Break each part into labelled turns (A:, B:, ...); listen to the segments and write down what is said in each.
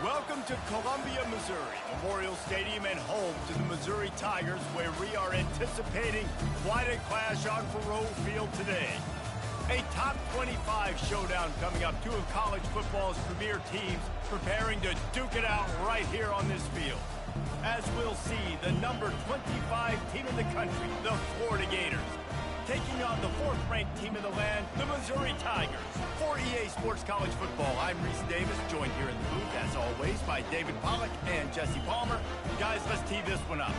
A: Welcome to Columbia, Missouri, Memorial Stadium and home to the Missouri Tigers, where we are anticipating quite a clash on Faroe Field today. A top 25 showdown coming up, two of college football's premier teams preparing to duke it out right here on this field. As we'll see, the number 25 team in the country, the Florida Gators, taking on the fourth-ranked team in the land, the Missouri Tigers. For EA Sports College Football, I'm Reese Davis, joined here in the booth, as always, by David Pollack and Jesse Palmer. Guys, let's tee this one up.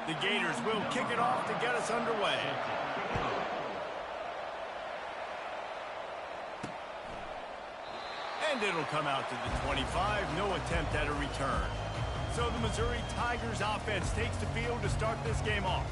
A: The Gators will kick it off to get us underway. And it'll come out to the 25. No attempt at a return. So the Missouri Tigers offense takes the field to start this game off.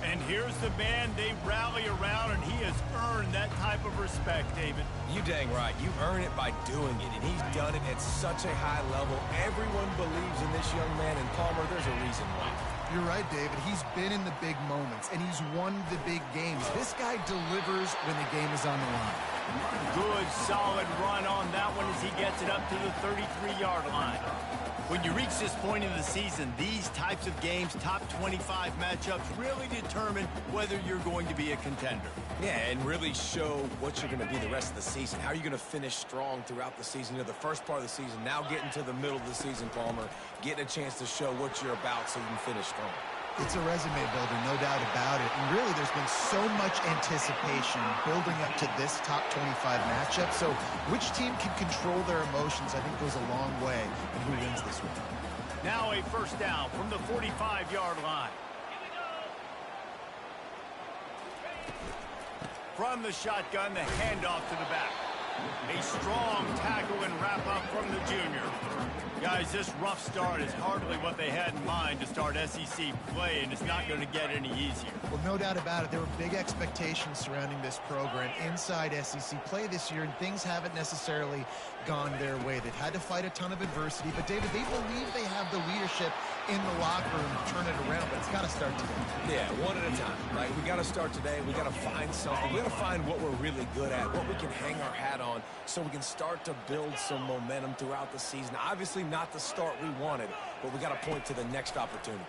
A: And here's the man they rally around, and he has earned that type of respect, David.
B: You dang right. You earn it by doing it, and he's done it at such a high level. Everyone believes in this young man, and Palmer, there's a reason why.
C: You're right, David. He's been in the big moments, and he's won the big games. This guy delivers when the game is on the line.
A: Good, solid run on that one as he gets it up to the 33-yard line. When you reach this point in the season, these types of games, top 25 matchups, really determine whether you're going to be a contender.
B: Yeah, and really show what you're going to be the rest of the season. How are you going to finish strong throughout the season? You know, the first part of the season, now getting to the middle of the season, Palmer, getting a chance to show what you're about so you can finish strong.
C: It's a resume builder, no doubt about it. And really, there's been so much anticipation building up to this top 25 matchup. So which team can control their emotions, I think, goes a long way in who wins this one.
A: Now a first down from the 45-yard line. From the shotgun, the handoff to the back. A strong tackle and wrap-up from the junior. Guys, this rough start is hardly what they had in mind to start SEC play, and it's not going to get any easier.
C: Well, no doubt about it. There were big expectations surrounding this program inside SEC play this year, and things haven't necessarily gone their way. They've had to fight a ton of adversity, but, David, they believe they have the leadership in the locker room to turn it around, but it's got to start today.
B: Yeah, one at a time. Like, we got to start today. We got to find something. We got to find what we're really good at, what we can hang our hat on, so we can start to build some momentum throughout the season. Obviously, not the start we wanted, but we got to point to the next opportunity.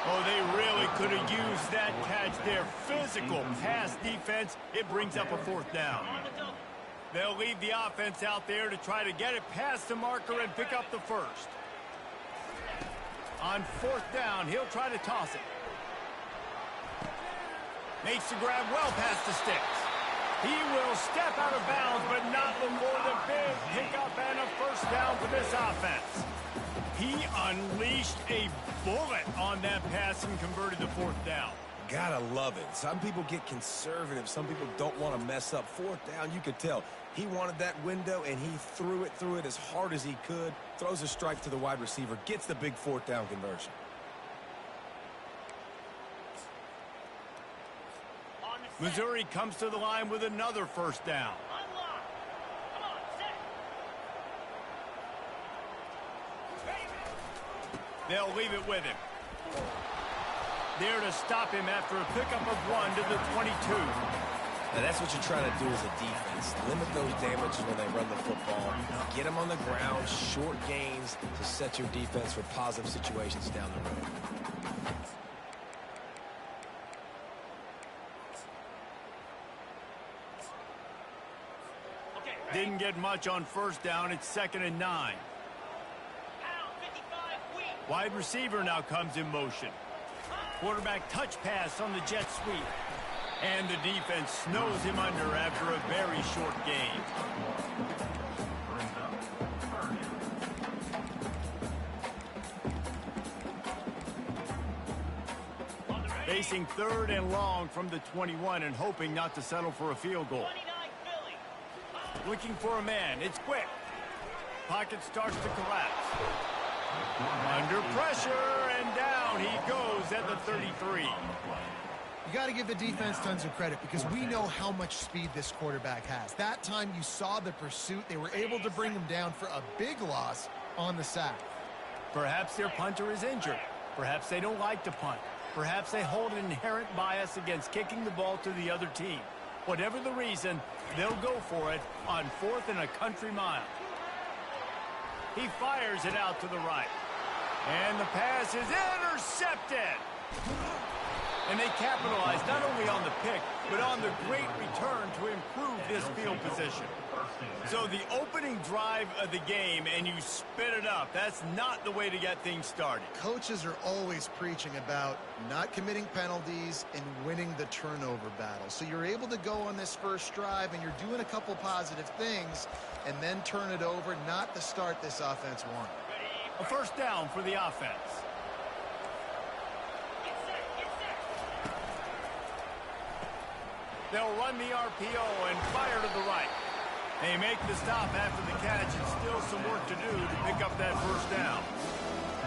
A: Oh, they really could have used that catch there. Physical pass defense. It brings up a fourth down. They'll leave the offense out there to try to get it past the marker and pick up the first. On fourth down, he'll try to toss it. Makes the grab well past the sticks. He will step out of bounds, but not before the big pickup and a first down for this offense. He unleashed a bullet on that pass and converted the fourth down.
B: Gotta love it. Some people get conservative. Some people don't want to mess up. Fourth down, you could tell. He wanted that window, and he threw it as hard as he could. Throws a strike to the wide receiver. Gets the big fourth down conversion.
A: Missouri comes to the line with another first down. They'll leave it with him. There to stop him after a pickup of one to the 22.
B: Now that's what you're trying to do as a defense. Limit those damages when they run the football. Get them on the ground, short gains to set your defense for positive situations down the road.
A: Didn't get much on first down. It's 2nd and 9. Wide receiver now comes in motion. Quarterback touch pass on the jet sweep. And the defense snows him under after a very short gain. Facing 3rd and long from the 21 and hoping not to settle for a field goal. Looking for a man. It's quick. Pocket starts to collapse. Under pressure, and down he goes at the 33.
C: You got to give the defense tons of credit because we know how much speed this quarterback has. That time you saw the pursuit. They were able to bring him down for a big loss on the sack.
A: Perhaps their punter is injured. Perhaps they don't like to punt. Perhaps they hold an inherent bias against kicking the ball to the other team. Whatever the reason, they'll go for it on 4th and a country mile. He fires it out to the right. And the pass is intercepted. And they capitalize not only on the pick, but on the great return to improve this field position. So the opening drive of the game, and you spit it up. That's not the way to get things started.
C: Coaches are always preaching about not committing penalties and winning the turnover battle. So you're able to go on this first drive, and you're doing a couple positive things, and then turn it over, not the start this offense wanted.
A: A first down for the offense. They'll run the RPO and fire to the right. They make the stop after the catch, and still some work to do to pick up that first down.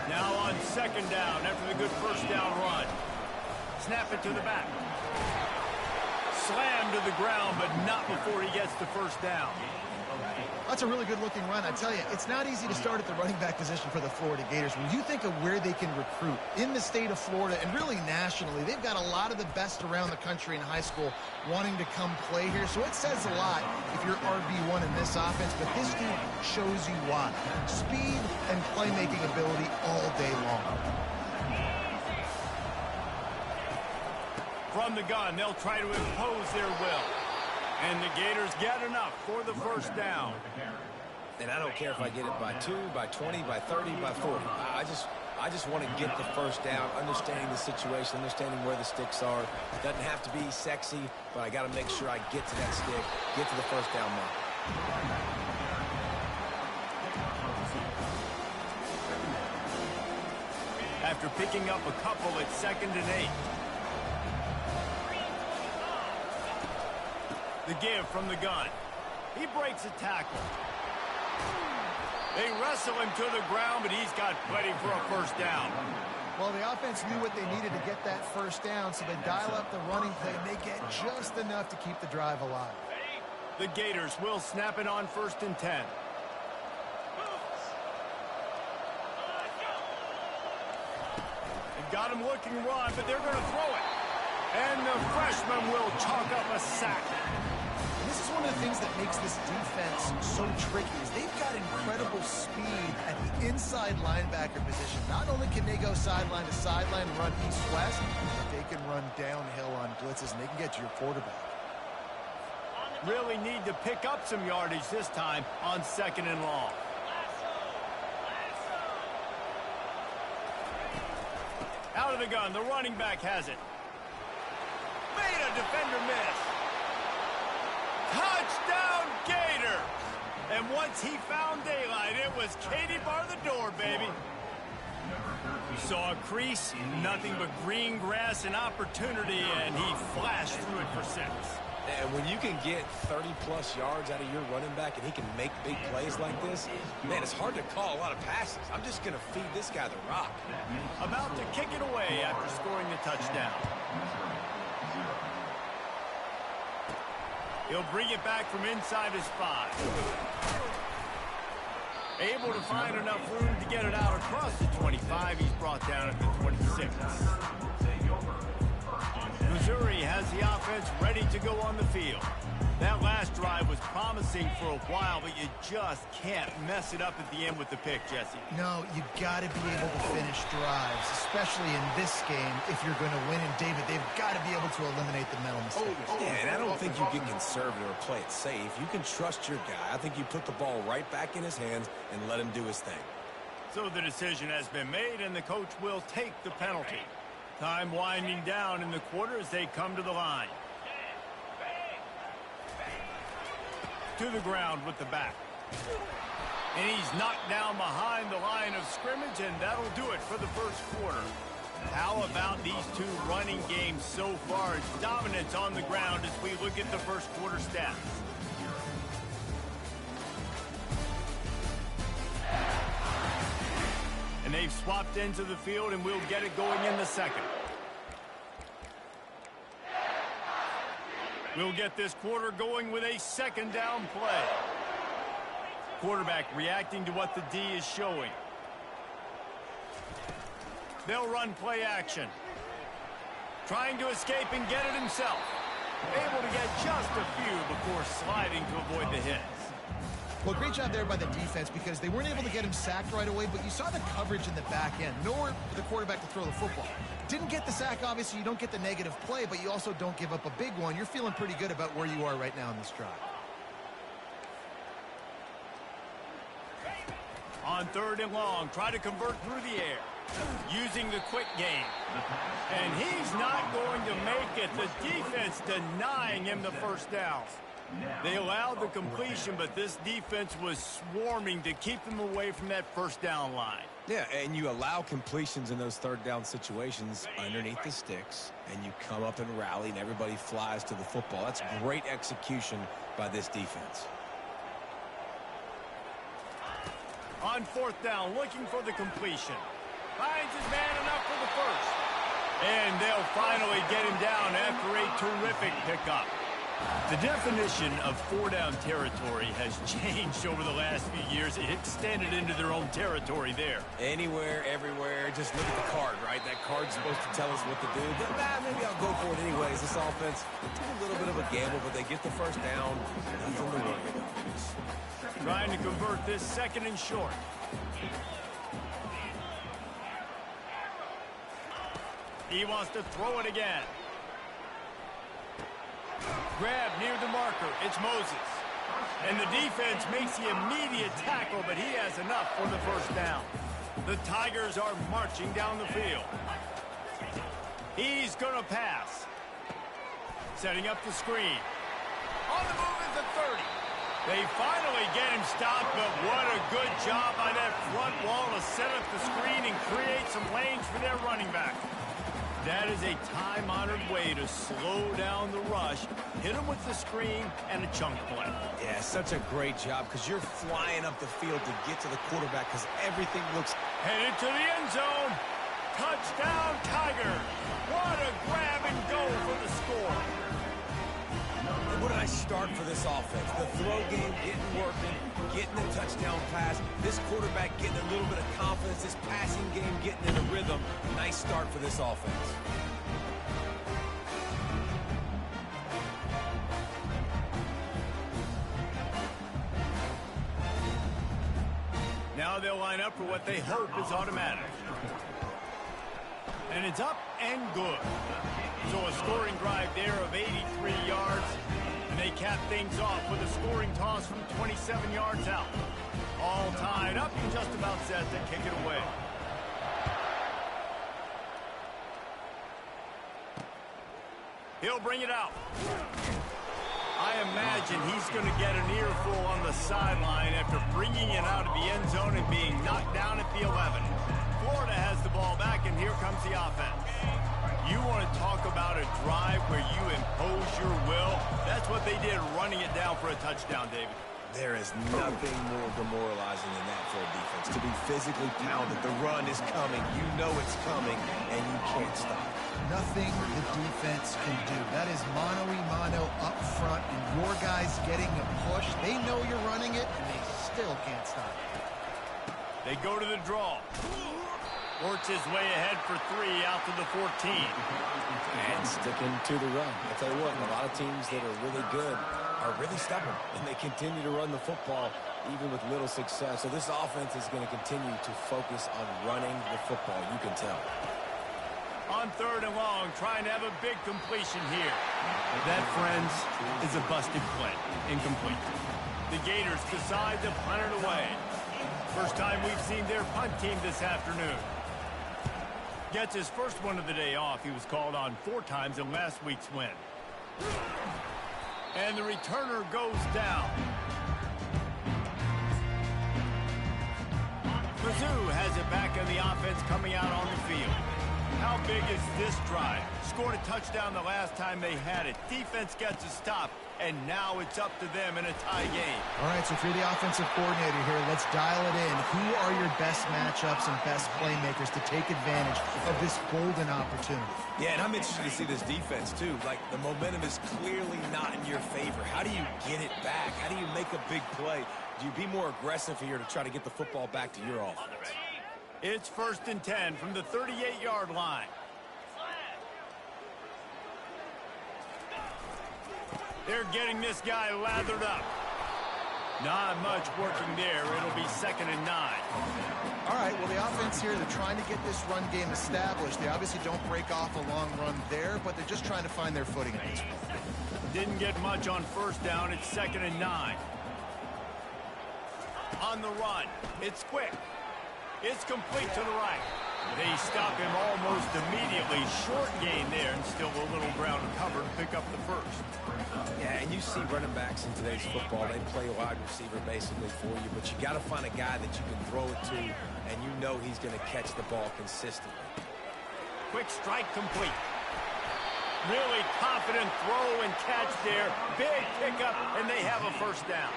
A: Now on second down after the good first down run. Snap it to the back. Slam to the ground, but not before he gets the first down.
C: That's a really good-looking run. I tell you, it's not easy to start at the running back position for the Florida Gators. When you think of where they can recruit in the state of Florida and really nationally, they've got a lot of the best around the country in high school wanting to come play here. So it says a lot if you're RB1 in this offense, but this dude shows you why. Speed and playmaking ability all day long.
A: From the gun, they'll try to impose their will. And the Gators get enough for the first down.
B: And I don't care if I get it by 2, by 20, by 30, by 40. I just want to get the first down, understanding the situation, understanding where the sticks are. It doesn't have to be sexy, but I got to make sure I get to that stick, get to the first down mark.
A: After picking up a couple at 2nd and 8. The give from the gun. He breaks a tackle. They wrestle him to the ground, but he's got plenty for a first down.
C: Well, the offense knew what they needed to get that first down, so they dial up the running play, and they get just enough to keep the drive alive.
A: The Gators will snap it on 1st and 10. They've got him looking run, but they're going to throw it. And the freshman will chalk up a sack.
C: This is one of the things that makes this defense so tricky is they've got incredible speed at the inside linebacker position. Not only can they go sideline to sideline and run east-west, but they can run downhill on blitzes, and they can get to your quarterback.
A: Really need to pick up some yardage this time on 2nd and long. Out of the gun, the running back has it. Made a defender miss. Touchdown, Gator! And once he found daylight, it was Katie bar the door, baby. Saw a crease, nothing but green grass and opportunity, and he flashed through it for 6.
B: And when you can get 30-plus yards out of your running back and he can make big plays like this, man, it's hard to call a lot of passes. I'm just going to feed this guy the rock.
A: About to kick it away after scoring the touchdown. He'll bring it back from inside his 5. Able to find enough room to get it out across the 25. He's brought down at the 26. Missouri has the offense ready to go on the field. That last drive was promising for a while, but you just can't mess it up at the end with the pick, Jesse.
C: No, you got to be able to finish drives, especially in this game if you're going to win. And, David, they've got to be able to eliminate the mental mistakes.
B: Yeah, and I don't think you get conservative or play it safe. You can trust your guy. I think you put the ball right back in his hands and let him do his thing.
A: So the decision has been made, and the coach will take the penalty. Time winding down in the quarter as they come to the line. To the ground with the back. And he's knocked down behind the line of scrimmage, and that'll do it for the first quarter. How about these two running games so far? It's dominance on the ground as we look at the first quarter stats. And they've swapped into the field, and we'll get it going in the second. We'll get this quarter going with a second down play. Quarterback reacting to what the D is showing. They'll run play action. Trying to escape and get it himself. Able to get just a few before sliding to avoid the hits.
C: Well, great job there by the defense because they weren't able to get him sacked right away, but you saw the coverage in the back end. Nowhere for the quarterback to throw the football. Didn't get the sack, obviously. You don't get the negative play, but you also don't give up a big one. You're feeling pretty good about where you are right now in this drive.
A: On 3rd and long, try to convert through the air. Using the quick game. And he's not going to make it. The defense denying him the first down. They allowed the completion, but this defense was swarming to keep them away from that first down line.
B: Yeah, and you allow completions in those 3rd down situations underneath the sticks, and you come up and rally, and everybody flies to the football. That's great execution by this defense.
A: On 4th down, looking for the completion. Finds his man enough for the first. And they'll finally get him down after a terrific pickup. The definition of 4-down territory has changed over the last few years. It extended into their own territory there.
B: Anywhere, everywhere, just look at the card, right? That card's supposed to tell us what to do, but maybe I'll go for it anyways. This offense, they took a little bit of a gamble, but they get the first down. Nothing to worry about.
A: Trying to convert this 2nd and short. He wants to throw it again. Grab near the marker. It's Moses. And the defense makes the immediate tackle, but he has enough for the first down. The Tigers are marching down the field. He's going to pass. Setting up the screen. On the move is the 30. They finally get him stopped, but what a good job by that front wall to set up the screen and create some lanes for their running back. That is a time-honored way to slow down the rush, hit him with the screen, and a chunk play.
B: Yeah, such a great job because you're flying up the field to get to the quarterback because everything looks...
A: Headed to the end zone. Touchdown, Tigers. What a grab and go for the score.
B: And what a nice start for this offense. The throw game getting working, getting the touchdown pass. This quarterback getting a little bit of confidence. This passing game getting in a rhythm. Nice start for this offense.
A: Now they'll line up for what they hope is automatic. And it's up and good. So a scoring drive there of 83 yards. And they cap things off with a scoring toss from 27 yards out. All tied up and just about set to kick it away. He'll bring it out. I imagine he's going to get an earful on the sideline after bringing it out of the end zone and being knocked down at the 11. Florida has the ball back, and here comes the offense. You want to talk about a drive where you impose your will? That's what they did, running it down for a touchdown, David.
B: There is nothing more demoralizing than that for a defense. To be physically pounded, the run is coming, you know it's coming, and you can't stop.
C: Nothing the defense can do. That is mano-a-mano up front, and your guys getting a push. They know you're running it, and they still can't stop it.
A: They go to the draw. Works his way ahead for 3 out to the 14.
B: And sticking to the run. I'll tell you what, a lot of teams that are really good are really stubborn, and they continue to run the football even with little success. So this offense is going to continue to focus on running the football, you can tell.
A: On 3rd and long, trying to have a big completion here. That, friends, is a busted play. Incomplete. The Gators decide to punt it away. First time we've seen their punt team this afternoon. Gets his first one of the day off. He was called on 4 times in last week's win. And the returner goes down. Mizzou has it back in the offense coming out on the field. How big is this drive? Scored a touchdown the last time they had it. Defense gets a stop, and now it's up to them in a tie game.
C: All right, so if you're the offensive coordinator here, let's dial it in. Who are your best matchups and best playmakers to take advantage of this golden opportunity?
B: Yeah, and I'm interested to see this defense, too. Like, the momentum is clearly not in your favor. How do you get it back? How do you make a big play? Do you be more aggressive here to try to get the football back to your offense?
A: It's 1st and 10 from the 38-yard line. They're getting this guy lathered up. Not much working there. It'll be 2nd and 9.
C: All right, well, the offense here, they're trying to get this run game established. They obviously don't break off a long run there, but they're just trying to find their footing at this point.
A: Didn't get much on 1st down. It's 2nd and 9. On the run. It's quick. It's complete to the right. They stop him almost immediately. Short gain there, and still a little ground cover to pick up the first.
B: Yeah, and you see running backs in today's football, they play a wide receiver basically for you, but you got to find a guy that you can throw it to, and you know he's going to catch the ball consistently.
A: Quick strike complete. Really confident throw and catch there. Big pickup, and they have a 1st down.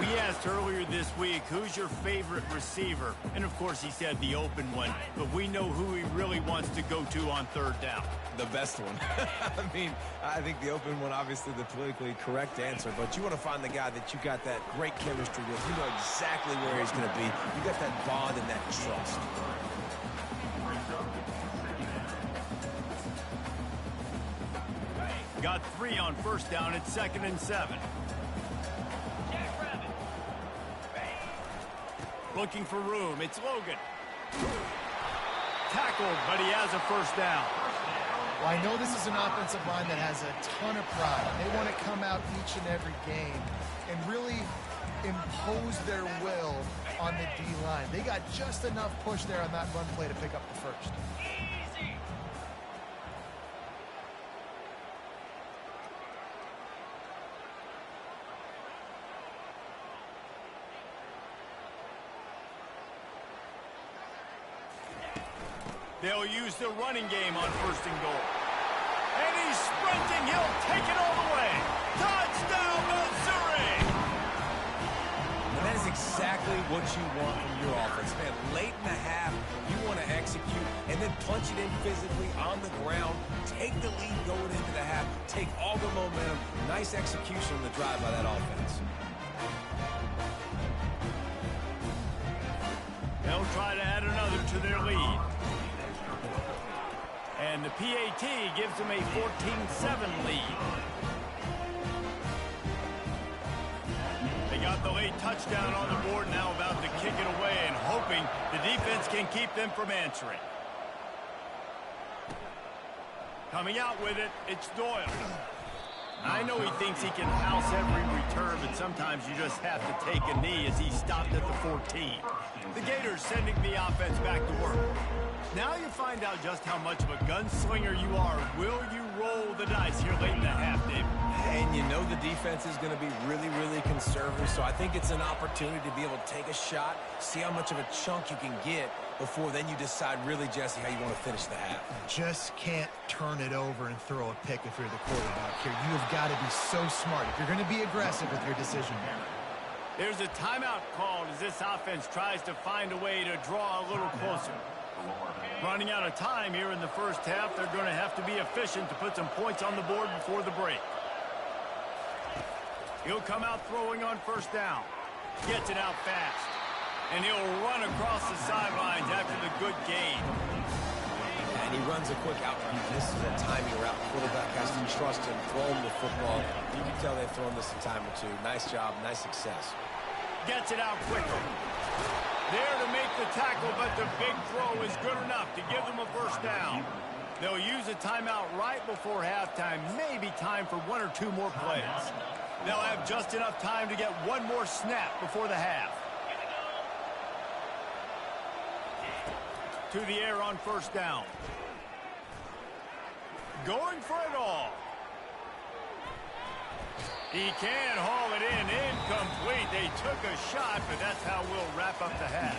A: We asked earlier this week, who's your favorite receiver? And, of course, he said the open one. But we know who he really wants to go to on 3rd down.
B: The best one. I mean, I think the open one, obviously the politically correct answer, but you want to find the guy that you got that great chemistry with. You know exactly where he's going to be. You got that bond and that trust.
A: Got 3 on 1st down. It's 2nd and 7. Looking for room. It's Logan. Tackled, but he has a 1st down.
C: Well, I know this is an offensive line that has a ton of pride. They want to come out each and every game and really impose their will on the D-line. They got just enough push there on that run play to pick up the 1st.
A: They'll use the running game on 1st and goal. And he's sprinting. He'll take it all the way. Touchdown, Missouri!
B: And that is exactly what you want from your offense, man. Late in the half, you want to execute and then punch it in physically on the ground. Take the lead going into the half. Take all the momentum. Nice execution on the drive by that offense.
A: They'll try to add another to their lead. And the PAT gives them a 14-7 lead. They got the late touchdown on the board, now about to kick it away and hoping the defense can keep them from answering. Coming out with it, it's Doyle. I know he thinks he can house every return, but sometimes you just have to take a knee as he stopped at the 14. The Gators sending the offense back to work. Now you find out just how much of a gunslinger you are. Will you roll the dice here late in the half, David?
B: And you know the defense is going to be really, really conservative, so I think it's an opportunity to be able to take a shot, see how much of a chunk you can get before then you decide really, Jesse, how you want to finish the half.
C: Just can't turn it over and throw a pick if you're the quarterback here. You have got to be so smart if you're going to be aggressive with your decision here.
A: There's a timeout called as this offense tries to find a way to draw a little closer. Running out of time here in the 1st half, they're going to have to be efficient to put some points on the board before the break. He'll come out throwing on 1st down. Gets it out fast. And he'll run across the sidelines after the good gain.
B: And he runs a quick out route. This is a timing route. The quarterback has to trust him, throw him the football. You can tell they've thrown this a time or two. Nice job, nice success.
A: Gets it out quicker. There to make the tackle, but the big throw is good enough to give them a 1st down. They'll use a timeout right before halftime. Maybe time for 1 or 2 more plays. They'll have just enough time to get 1 more snap before the half. To the air on 1st down. Going for it all. He can haul it in Incomplete. They took a shot, but that's how we'll wrap up the half.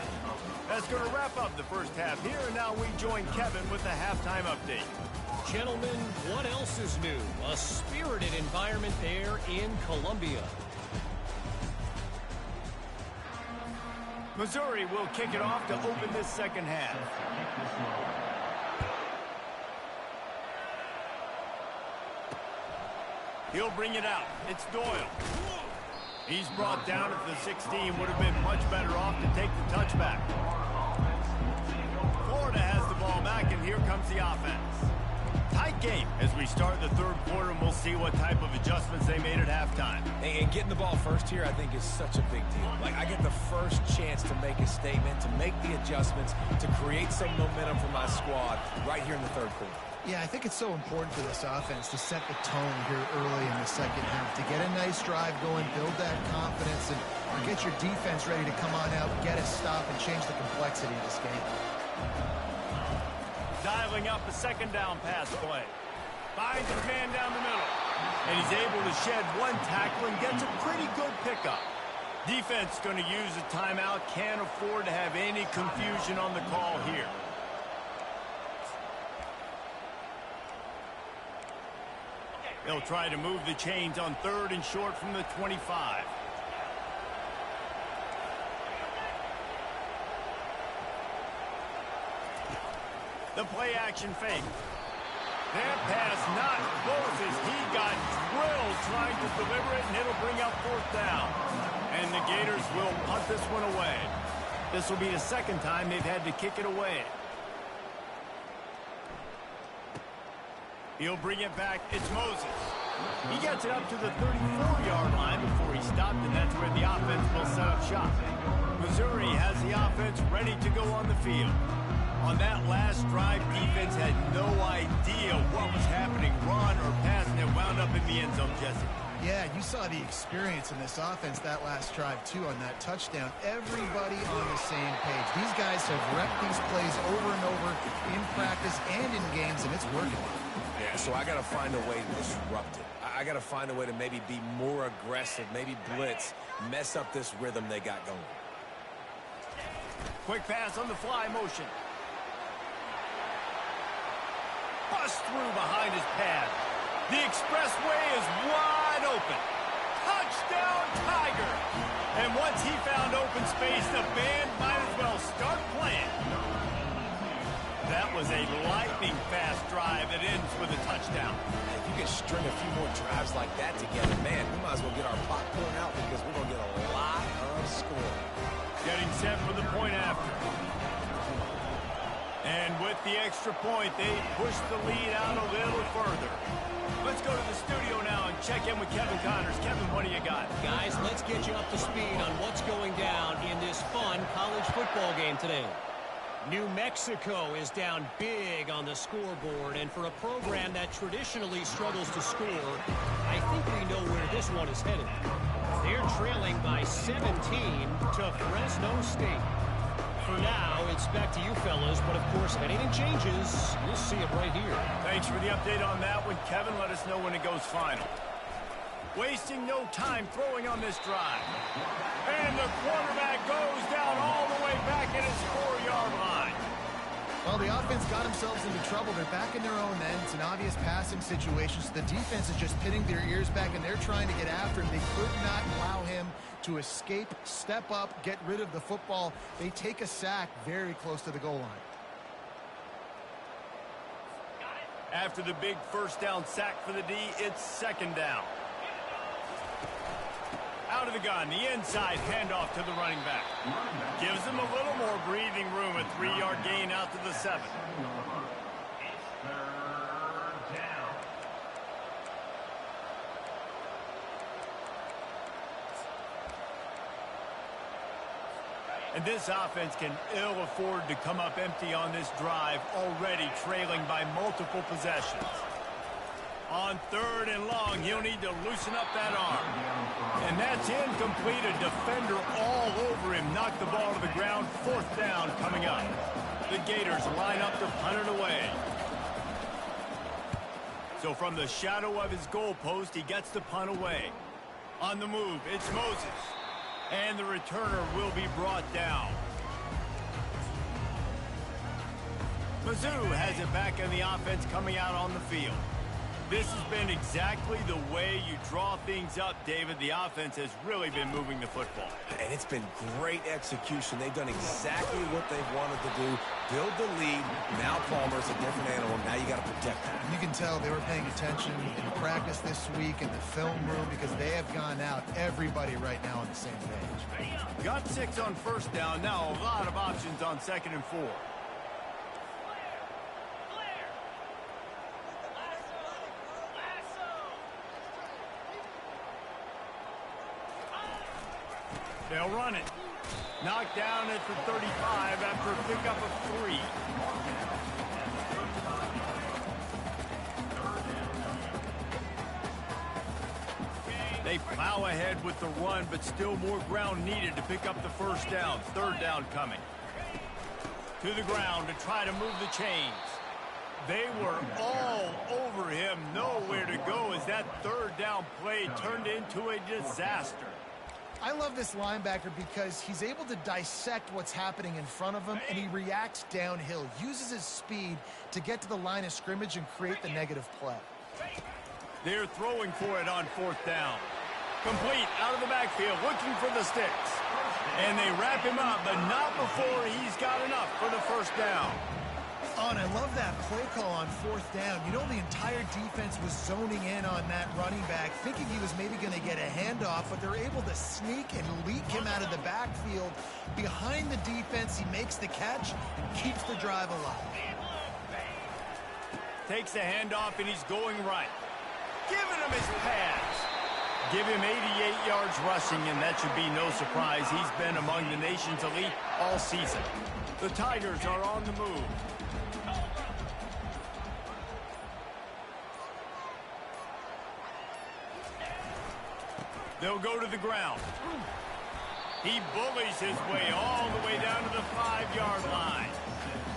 A: That's going to wrap up the first half here, and now we join Kevin with the halftime update.
D: Gentlemen, what else is new? A spirited environment there in Columbia.
A: Missouri will kick it off to open this second half. He'll bring it out. It's Doyle. He's brought down at the 16. Would have been much better off to take the touchback. Florida has the ball back, and here comes the offense. Tight game as we start the third quarter, and we'll see what type of adjustments they made at halftime.
B: And getting the ball first here, I think, is such a big deal. Like, I get the first chance to make a statement, to make the adjustments, to create some momentum for my squad right here in the third quarter.
C: Yeah, I think it's so important for this offense to set the tone here early in the second half, to get a nice drive going, build that confidence, and get your defense ready to come on out, get a stop, and change the complexity of this game.
A: Dialing up a second down pass play. Finds his man down the middle. And he's able to shed one tackle and gets a pretty good pickup. Defense going to use a timeout. Can't afford to have any confusion on the call here. They'll try to move the chains on third and short from the 25. The play action fake. That pass not close as he got drilled trying to deliver it, and it'll bring up fourth down. And the Gators will punt this one away. This will be the second time they've had to kick it away. He'll bring it back. It's Moses. He gets it up to the 34-yard line before he stopped, and that's where the offense will set up shop. Missouri has the offense ready to go on the field. On that last drive, defense had no idea what was happening, run or pass, and it wound up in the end zone, Jesse.
C: Yeah, you saw the experience in this offense that last drive, too, on that touchdown. Everybody on the same page. These guys have repped these plays over and over in practice and in games, and it's working.
B: Yeah, so I got to find a way to disrupt it. I got to find a way to maybe be more aggressive, maybe blitz, mess up this rhythm they got going.
A: Quick pass on the fly motion. Bust through behind his pad. The expressway is wide open. Touchdown, Tiger! And once he found open space, the band might as well start playing. That was a lightning-fast drive that ends with a touchdown.
B: If you can string a few more drives like that together, man, we might as well get our popcorn out because we're going to get a lot of scoring.
A: Getting set for the point after. And with the extra point, they push the lead out a little further. Let's go to the studio now and check in with Kevin Connors. Kevin, what do you got?
D: Guys, let's get you up to speed on what's going down in this fun college football game today. New Mexico is down big on the scoreboard, and for a program that traditionally struggles to score, I think we know where this one is headed. They're trailing by 17 to Fresno State. For now, it's back to you fellas, but of course, if anything changes, you'll see it right here.
A: Thanks for the update on that one, Kevin. Let us know when it goes final. Wasting no time throwing on this drive. And the quarterback goes down all the way back at his 4-yard line.
C: Well, the offense got themselves into trouble. They're back in their own end. It's an obvious passing situation. So the defense is just pinning their ears back, and they're trying to get after him. They could not allow him to escape, step up, get rid of the football. They take a sack very close to the goal line.
A: After the big first down sack for the D, it's second down. Out of the gun, the inside handoff to the running back. Gives them a little more breathing room, a 3-yard gain out to the 7. And this offense can ill afford to come up empty on this drive, already trailing by multiple possessions. On third and long, he'll need to loosen up that arm. And that's incomplete. A defender all over him. Knocked the ball to the ground. Fourth down coming up. The Gators line up to punt it away. So from the shadow of his goal post, he gets the punt away. On the move, it's Moses. And the returner will be brought down. Mizzou has it back in the offense coming out on the field. This has been exactly the way you draw things up, David. The offense has really been moving the football.
B: And it's been great execution. They've done exactly what they've wanted to do. Build the lead. Now Palmer's a different animal. Now you got to protect that.
C: You can tell they were paying attention in practice this week in the film room because they have gone out, everybody right now on the same page.
A: Got 6 on first down. Now a lot of options on 2nd and 4. They'll run it. Knocked down at the 35 after a pickup of 3. They plow ahead with the run, but still more ground needed to pick up the first down. 3rd down coming. To the ground to try to move the chains. They were all over him. Nowhere to go as that 3rd down play turned into a disaster.
C: I love this linebacker because he's able to dissect what's happening in front of him, and he reacts downhill, uses his speed to get to the line of scrimmage and create the negative play.
A: They're throwing for it on 4th down. Complete out of the backfield, looking for the sticks. And they wrap him up, but not before he's got enough for the first down.
C: Oh, and I love that play call on 4th down. You know, the entire defense was zoning in on that running back, thinking he was maybe going to get a handoff, but they're able to sneak and leak him out of the backfield. Behind the defense, he makes the catch and keeps the drive alive.
A: Takes the handoff, and he's going right. Giving him his pass. Give him 88 yards rushing, and that should be no surprise. He's been among the nation's elite all season. The Tigers are on the move. They'll go to the ground. He bullies his way all the way down to the 5-yard line.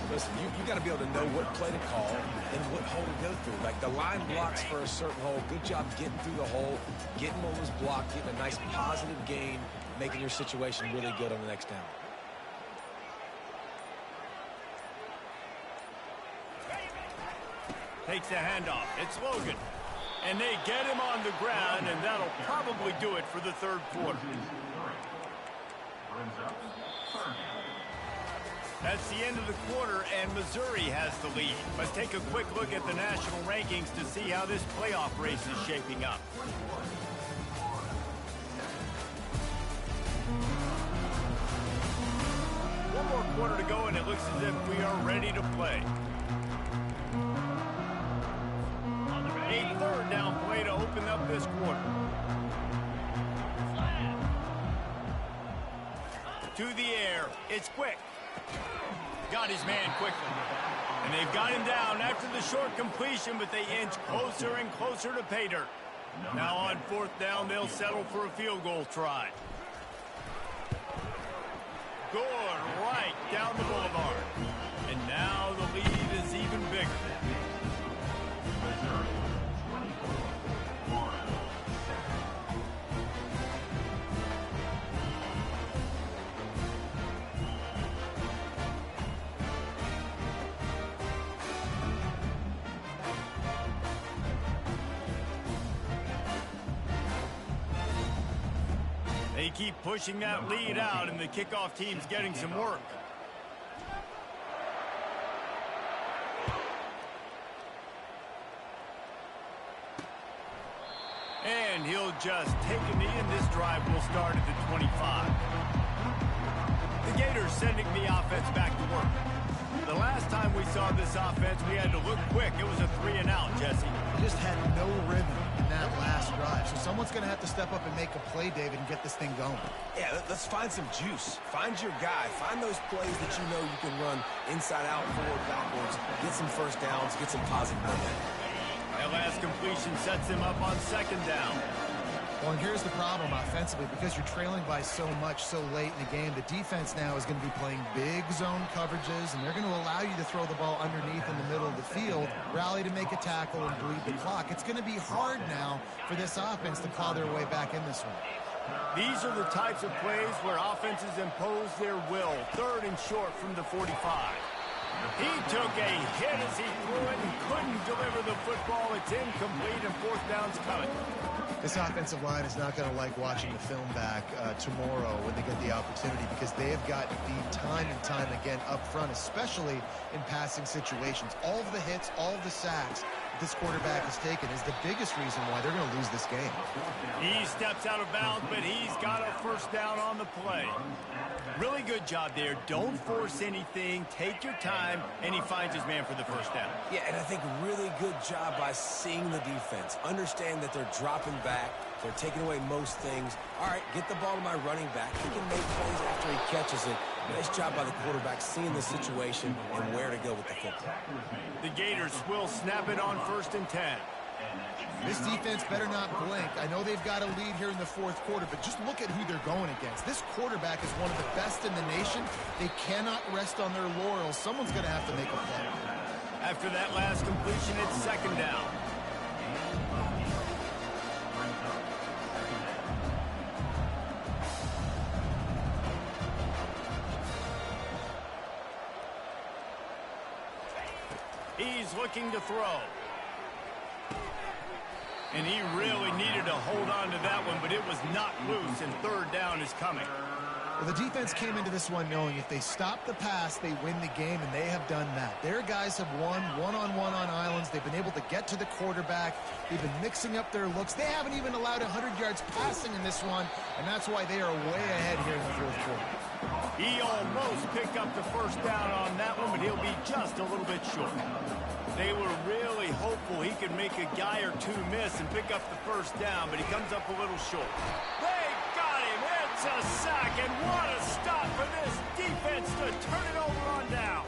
B: Listen, you got to be able to know what play to call and what hole to go through. Like the line blocks for a certain hole. Good job getting through the hole, getting what was blocked, getting a nice positive gain, making your situation really good on the next down.
A: Takes the handoff. It's Logan. And they get him on the ground, and that'll probably do it for the 3rd quarter. That's the end of the quarter, and Missouri has the lead. Let's take a quick look at the national rankings to see how this playoff race is shaping up. One more quarter to go, and it looks as if we are ready to play. A 3rd down play to open up this quarter. To the air. It's quick. Got his man quickly. And they've got him down after the short completion, but they inch closer and closer to pay dirt. Now on 4th down, they'll settle for a field goal try. Good right down the boulevard. And now the lead is even bigger. They keep pushing that lead out, and the kickoff team's getting some work. And he'll just take a knee, and this drive will start at the 25. The Gators sending the offense back to work. The last time we saw this offense, we had to look quick. It was a 3-and-out, Jesse.
C: They just had no rhythm in that last drive. So someone's going to have to step up and make a play, David, and get this thing going.
B: Yeah, let's find some juice. Find your guy. Find those plays that you know you can run inside out, forward, backwards. Get some first downs. Get some positive momentum.
A: That last completion sets him up on 2nd down.
C: Well, and here's the problem offensively. Because you're trailing by so much so late in the game, the defense now is going to be playing big zone coverages, and they're going to allow you to throw the ball underneath in the middle of the field, rally to make a tackle, and bleed the clock. It's going to be hard now for this offense to claw their way back in this one.
A: These are the types of plays where offenses impose their will. 3rd and short from the 45. He took a hit as he threw it and couldn't deliver the football. It's incomplete, and 4th down's coming.
C: This offensive line is not going to like watching the film back tomorrow when they get the opportunity, because they have gotten beat time and time again up front, especially in passing situations. All of the hits, all of the sacks this quarterback has taken is the biggest reason why they're going to lose this game.
A: He steps out of bounds, but he's got a 1st down on the play. Really good job there. Don't force anything. Take your time, and he finds his man for the 1st down.
B: Yeah, and I think really good job by seeing the defense. Understand that they're dropping back. They're taking away most things. All right, get the ball to my running back. He can make plays after he catches it. Nice job by the quarterback seeing the situation and where to go with the football.
A: The Gators will snap it on 1st and 10.
C: This defense better not blink. I know they've got a lead here in the 4th quarter, but just look at who they're going against. This quarterback is one of the best in the nation. They cannot rest on their laurels. Someone's going to have to make a play.
A: After that last completion, it's 2nd down. He's looking to throw. And he really needed to hold on to that one, but it was not loose, and 3rd down is coming.
C: Well, the defense came into this one knowing if they stop the pass, they win the game, and they have done that. Their guys have won one-on-one on islands. They've been able to get to the quarterback. They've been mixing up their looks. They haven't even allowed 100 yards passing in this one, and that's why they are way ahead here in the 4th quarter.
A: He almost picked up the 1st down on that one, but he'll be just a little bit short. They were really hopeful he could make a guy or two miss and pick up the 1st down, but he comes up a little short. They got him. It's a sack, and what a stop for this defense to turn it over on down.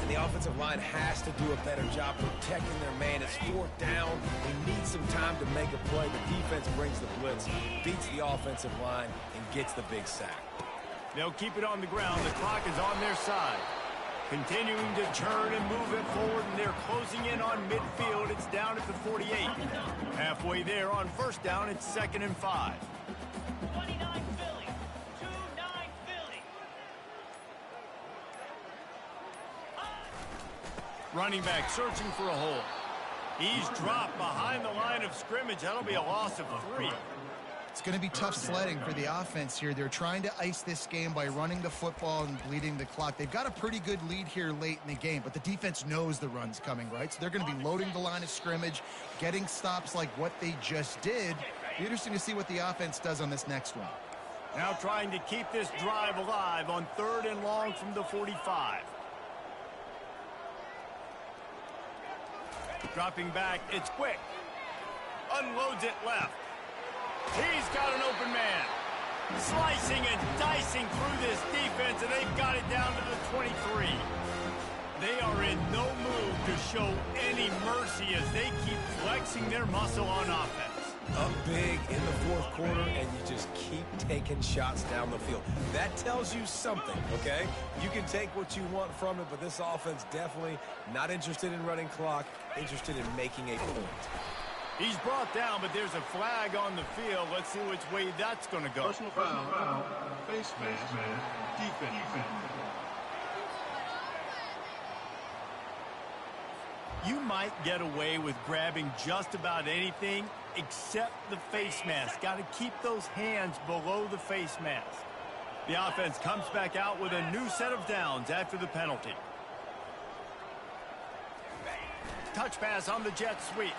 B: And the offensive line has to do a better job protecting their man. It's 4th down. They need some time to make a play. The defense brings the blitz, beats the offensive line, and gets the big sack.
A: They'll keep it on the ground. The clock is on their side. Continuing to turn and move it forward, and they're closing in on midfield. It's down at the 48. Halfway there on 1st down, it's 2nd and 5.
E: 29 Philly. 2-9 Philly.
A: Running back searching for a hole. He's dropped behind the line of scrimmage. That'll be a loss of 3.
C: It's going to be tough sledding for the offense here. They're trying to ice this game by running the football and bleeding the clock. They've got a pretty good lead here late in the game, but the defense knows the run's coming, right? So they're going to be loading the line of scrimmage, getting stops like what they just did. Be interesting to see what the offense does on this next one.
A: Now trying to keep this drive alive on 3rd and long from the 45. Dropping back, it's quick. Unloads it left. He's got an open man. Slicing and dicing through this defense, and they've got it down to the 23. They are in no mood to show any mercy as they keep flexing their muscle on offense.
B: Up big in the 4th quarter, and you just keep taking shots down the field. That tells you something, okay? You can take what you want from it, but this offense definitely not interested in running clock, interested in making a point.
A: He's brought down, but there's a flag on the field. Let's see which way that's going to go.
F: Personal foul, face mask, defense.
A: You might get away with grabbing just about anything except the face mask. Got to keep those hands below the face mask. The offense comes back out with a new set of downs after the penalty. Touch pass on the jet sweep.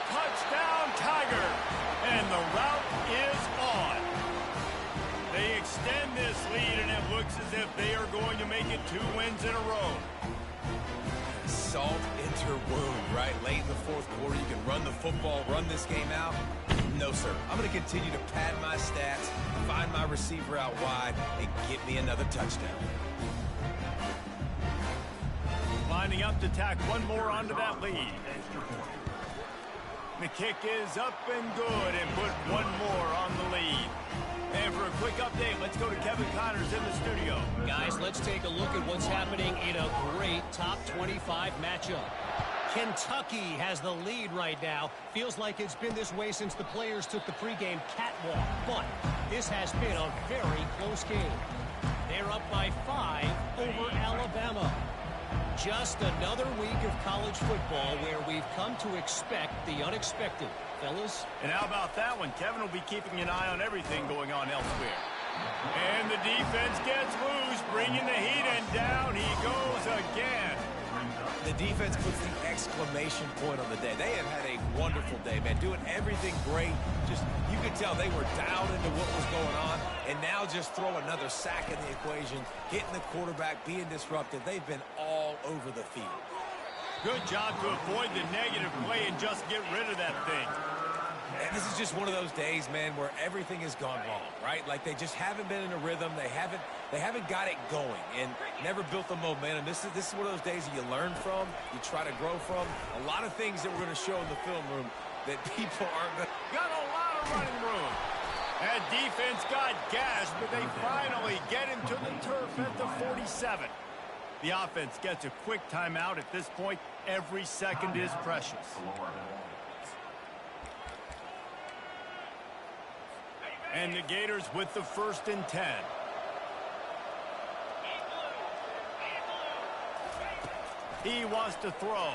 A: Touchdown, Tiger! And the route is on. They extend this lead, and it looks as if they are going to make it 2 wins in a row.
B: Salt into wound, right? Late in the 4th quarter, you can run the football, run this game out. No, sir. I'm going to continue to pad my stats, find my receiver out wide, and get me another touchdown.
A: Lining up to tack one more onto that lead. The kick is up and good and put one more on the lead. And for a quick update, let's go to Kevin Connors in the studio.
D: Guys, let's take a look at what's happening in a great top 25 matchup. Kentucky has the lead right now. Feels like it's been this way since the players took the pregame catwalk. But this has been a very close game. They're up by 5 over Alabama. Just another week of college football where we've come to expect the unexpected. Fellas?
A: And how about that one? Kevin will be keeping an eye on everything going on elsewhere. And the defense gets loose, bringing the heat, and down he goes again.
B: The defense puts the exclamation point on the day. They have had a wonderful day, man, doing everything great. Just, you could tell they were dialed into what was going on, and now just throw another sack in the equation, getting the quarterback, being disruptive. They've been all over the field.
A: Good job to avoid the negative play and just get rid of that thing.
B: And this is just one of those days, man, where everything has gone wrong, right? Like they just haven't been in a rhythm. They haven't got it going and never built the momentum. This is one of those days that you learn from, you try to grow from. A lot of things that we're going to show in the film room that people aren't going to.
A: Got a lot of running room. That defense got gashed, but they finally get him to the turf at the 47. The offense gets a quick timeout at this point. Every second is precious. And the Gators with the 1st and 10. He wants to throw.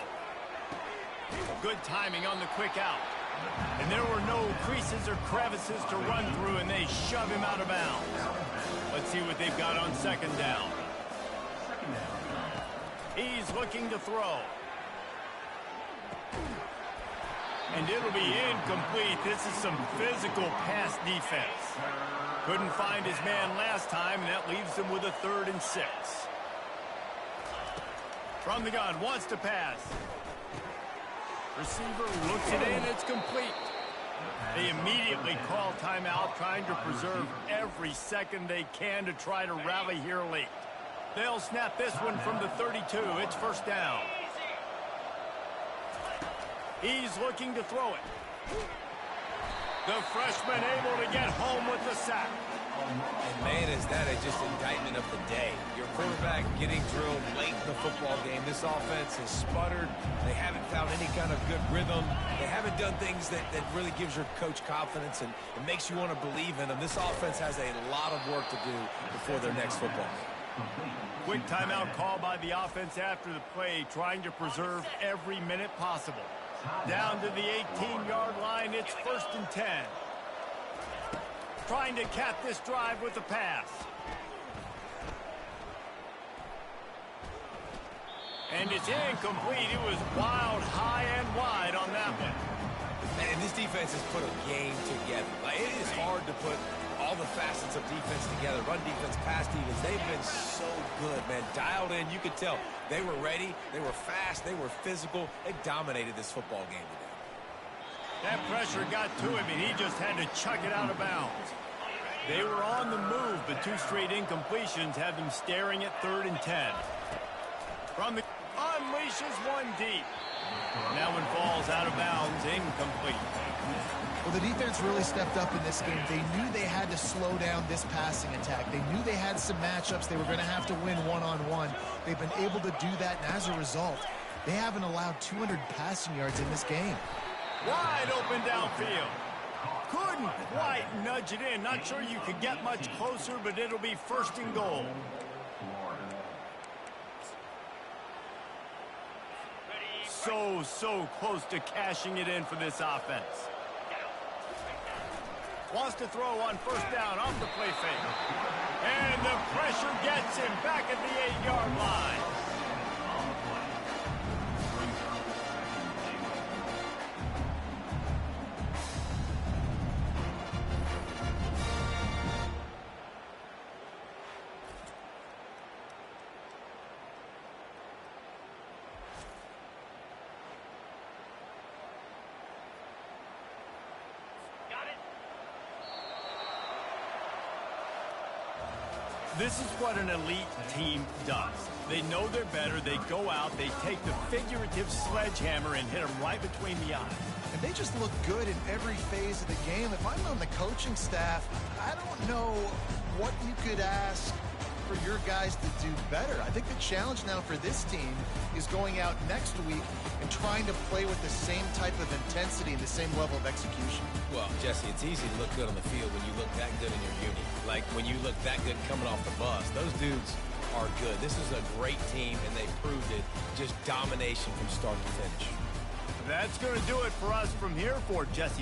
A: Good timing on the quick out. And there were no creases or crevices to run through, and they shove him out of bounds. Let's see what they've got on 2nd down. He's looking to throw. And it'll be incomplete. This is some physical pass defense. Couldn't find his man last time, and that leaves him with a 3rd and 6. From the gun, wants to pass. Receiver looks it in, it's complete. They immediately call timeout, trying to preserve every second they can to try to rally here late. They'll snap this one from the 32. It's 1st down. He's looking to throw it. The freshman able to get home with the sack.
B: And man, is that just indictment of the day. Your quarterback getting drilled late in the football game. This offense has sputtered. They haven't found any kind of good rhythm. They haven't done things that really gives your coach confidence and it makes you want to believe in them. This offense has a lot of work to do before their next football game.
A: Quick timeout call by the offense after the play, trying to preserve every minute possible. Down to the 18-yard line, it's 1st and 10. Trying to cap this drive with a pass. And it's incomplete. It was wild, high and wide on that one.
B: Man, this defense has put a game together. Like, it is hard to put all the facets of defense together. Run defense, pass defense. They've been so good, man. Dialed in. You could tell they were ready. They were fast. They were physical. They dominated this football game today.
A: That pressure got to him, and he just had to chuck it out of bounds. They were on the move, but 2 straight incompletions had them staring at 3rd and 10. From the unleashes one deep. That one falls out of bounds, incomplete.
C: Well, the defense really stepped up in this game. They knew they had to slow down this passing attack. They knew they had some matchups they were going to have to win one-on-one. They've been able to do that, and as a result, they haven't allowed 200 passing yards in this game.
A: Wide open downfield. Couldn't quite nudge it in. Not sure you could get much closer, but it'll be 1st and goal. So close to cashing it in for this offense. Wants to throw on 1st down off the play fake. And the pressure gets him back at the 8-yard line. This is what an elite team does. They know they're better. They go out. They take the figurative sledgehammer and hit them right between the eyes.
C: And they just look good in every phase of the game. If I'm on the coaching staff, I don't know what you could ask for your guys to do better. I think the challenge now for this team is going out next week and trying to play with the same type of intensity and the same level of execution.
B: Well, Jesse, it's easy to look good on the field when you look that good in your uni. Like when you look that good coming off the bus. Those dudes are good. This is a great team, and they proved it. Just domination from start to finish.
A: That's going to do it for us from here for Jesse.